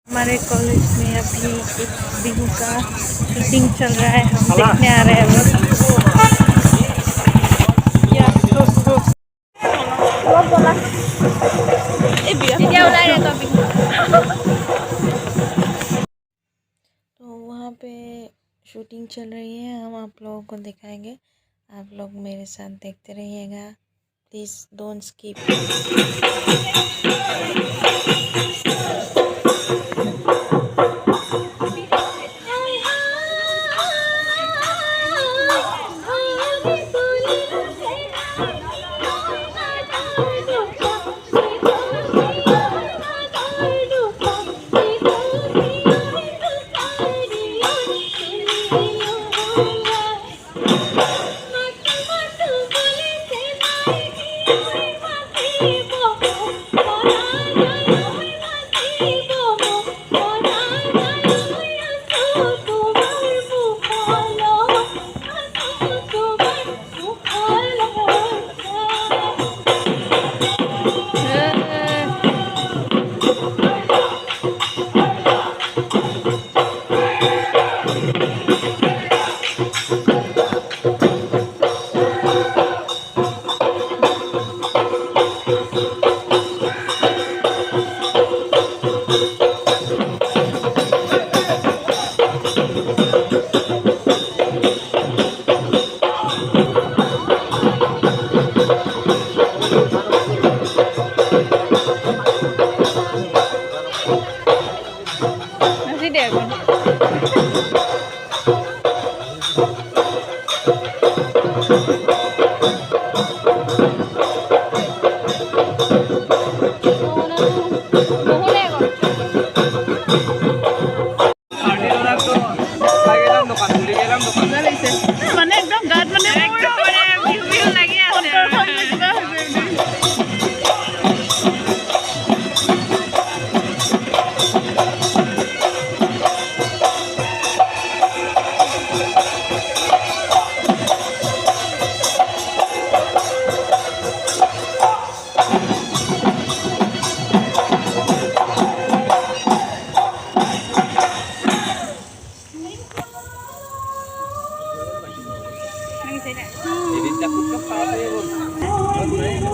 हमारे कॉलेज में अभी एक बिहू का शूटिंग चल रहा है। हम देखने आ रहे हैं तो वहाँ पे शूटिंग चल रही है। हम आप लोगों को दिखाएंगे, आप लोग मेरे साथ देखते रहिएगा। Please don't skip.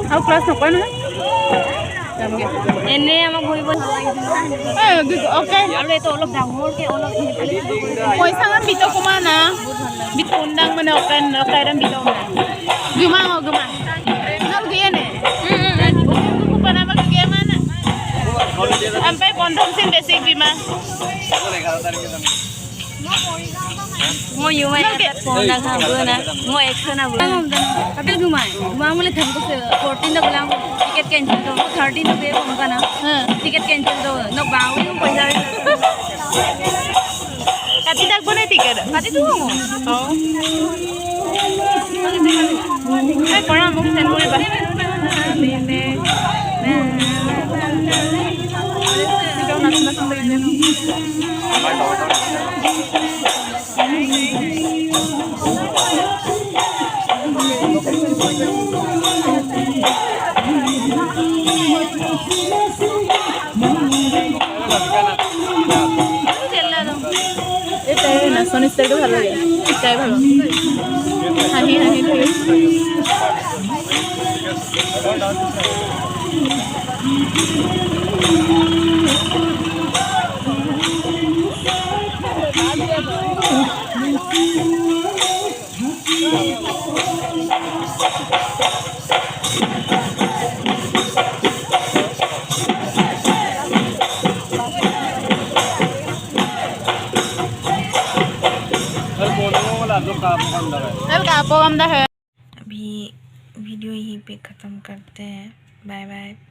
Aku kelas nopo nih? Ini sama gue pun. Oke. Kalau itu olok dangor ke olok ini. Koi sangat bito kumana? Bito undang mana okan dan bito mana? Gimana gimana? Nol gaya nih? Buku panama gaya mana? Sampai kondom sin basic bima. Mau yumai phone dah kan bukan? Mau action na bukan? Tapi gumai, gumai mulai thamko se 14 dah gulam ticket cancel to 13 dah be kung kana ticket cancel to no bawi kung paisa Kati dak bone ticket? Kati tu mo? Oh. Ay kora mo send mo ba? Bene. Ikaw na sa rin. Son style ভালো লাগে এটাই ভালো হানি হানি লাগে अभी video यहीं पे ख़त्म करते हैं। Bye bye.